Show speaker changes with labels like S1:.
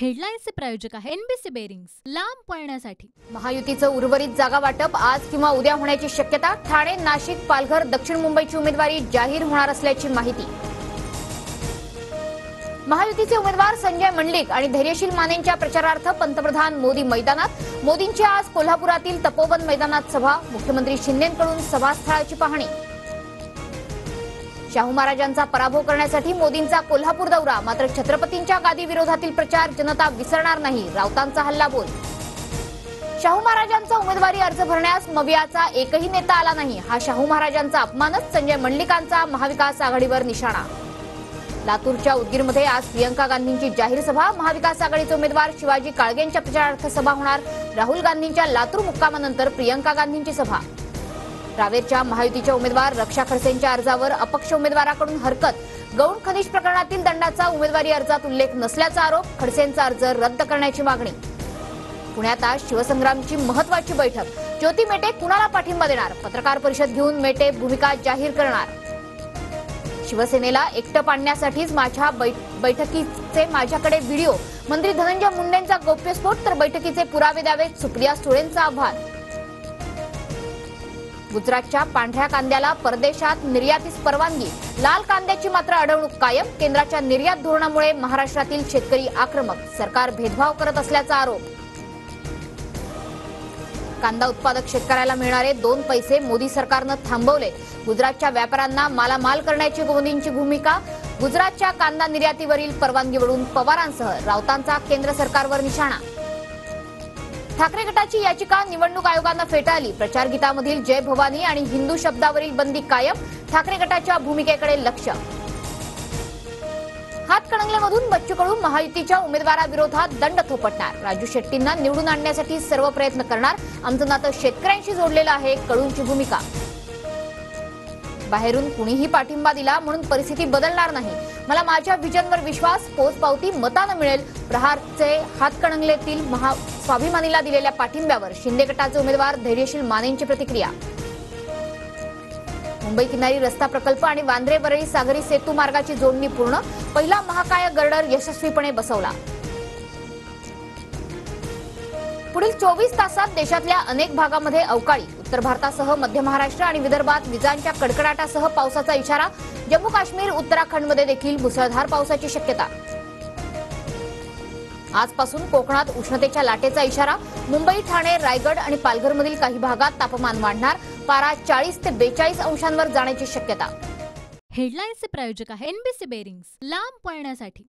S1: हेडलाईन्सचे प्रायोजक आहे NBC bearings, लांब पळण्यासाठी।
S2: महायुतीचं उर्वरित जागा वाटप आज किंवा उद्या होण्याची शक्यता। ठाणे, नाशिक, पालघर, दक्षिण मुंबईची उमेदवारी जाहीर होणार असल्याची माहिती। महायुतीचे उमेदवार संजय मंडलिक आणि धैर्यशील मानेंच्या प्रचारार्थ पंतप्रधान मोदी मैदानात। मोदींची आज कोल्हापुरातील तपोवन मैदानात सभा। मुख्यमंत्री शिंदेंकडून सभास्थळाची पाहणी। शाहू महाराजांचा पराभव करण्यासाठी मोदींचा कोल्हापूर दौरा, मात्र छत्रपतींच्या गादी विरोधातील प्रचार जनता विसरणार नाही, राऊतांचा हल्लाबोल। शाहू महाराजांचा उमेदवारी अर्ज भरण्यास मवियाचा एकही नेता आला नाही, हा शाहू महाराजांचा अपमानच, संजय मंडलिकांचा महाविकास आघाडीवर निशाणा। लातूरच्या उदगीरमध्ये आज प्रियंका गांधींची जाहीर सभा। महाविकास आघाडीचे उमेदवार शिवाजी काळगेंच्या प्रचारार्थ सभा होणार। राहुल गांधींच्या लातूर मुक्कामानंतर प्रियंका गांधींची सभा। रावेरच्या महायुतीच्या उमेदवार रक्षा खडसेंच्या अर्जावर अपक्ष उमेदवाराकडून हरकत। गौण खनिज प्रकरणातील दंडाचा उमेदवारी अर्जात उल्लेख नसल्याचा आरोप, खडसेंचा अर्ज रद्द करण्याची मागणी। पुण्यात आज शिवसंग्रामची महत्वाची बैठक। ज्योती मेटे कुणाला पाठिंबा देणार, पत्रकार परिषद घेऊन मेटे भूमिका जाहीर करणार। शिवसेनेला एकटं पाडण्यासाठीच माझ्या बैठकीचे माझ्याकडे व्हिडिओ, मंत्री धनंजय मुंडेंचा गौप्यस्फोट, तर बैठकीचे पुरावे द्यावेत, सुप्रिया सुळेंचं आव्हान। गुजरातच्या पांढऱ्या कांद्याला परदेशात निर्यातीस परवानगी, लाल कांद्याची मात्र अडवणूक कायम। केंद्राच्या निर्यात धोरणामुळे महाराष्ट्रातील शेतकरी आक्रमक, सरकार भेदभाव करत असल्याचा आरोप। कांदा उत्पादक शेतकऱ्याला मिळणारे 2 पैसे मोदी सरकारनं थांबवले। गुजरातच्या व्यापाऱ्यांना मालामाल करण्याची मोदींची भूमिका। गुजरातच्या कांदा निर्यातीवरील परवानगीवरून पवारांसह राऊतांचा केंद्र सरकारवर निशाणा। ठाकरे गटाची याचिका निवडणूक आयोगानं फेटाळली। प्रचार गीतामधील जय भवानी आणि हिंदू शब्दावरील बंदी कायम, ठाकरे गटाच्या भूमिकेकडे लक्ष। हातकणंगलेमधून बच्चू कडू महायुतीच्या उमेदवाराविरोधात दंड थोपटणार। राजू शेट्टींना निवडून आणण्यासाठी सर्व प्रयत्न करणार, आमचं नातं शेतकऱ्यांशी जोडलेलं आहे, कडूंची भूमिका। बाहेरून कुणीही पाठिंबा दिला म्हणून परिस्थिती बदलणार नाही, मला माझ्या व्हिजनवर विश्वास, पोचपावती मतानं मिळेल। प्रहारचे हातकणंगलेतील स्वाभिमानीला दिलेल्या पाठिंब्यावर शिंदे गटाचे उमेदवार धैर्यशील मानेंची प्रतिक्रिया। मुंबई किनारी रस्ता प्रकल्प आणि वांद्रे वरळी सागरी सेतू मार्गाची जोडणी पूर्ण, पहिला महाकाय गर्डर यशस्वीपणे बसवला। पुढील 24 तासात देशातल्या अनेक भागामध्ये अवकाळी, उत्तर भारतासह मध्य महाराष्ट्र आणि विदर्भात विजांच्या कडकडाटासह पावसाचा इशारा। जम्मू काश्मीर, उत्तराखंडमध्ये देखील मुसळधार पावसाची शक्यता। आजपासून कोकणात उष्णतेच्या लाटेचा इशारा। मुंबई, ठाणे, रायगड आणि पालघरमधील काही भागात तापमान वाढणार, पारा 40 ते 42 अंशांवर जाण्याची शक्यता।
S1: हेडलाईन्सचे प्रायोजक आहे एनबीसी बेरिंग्स, लांब पळण्यासाठी।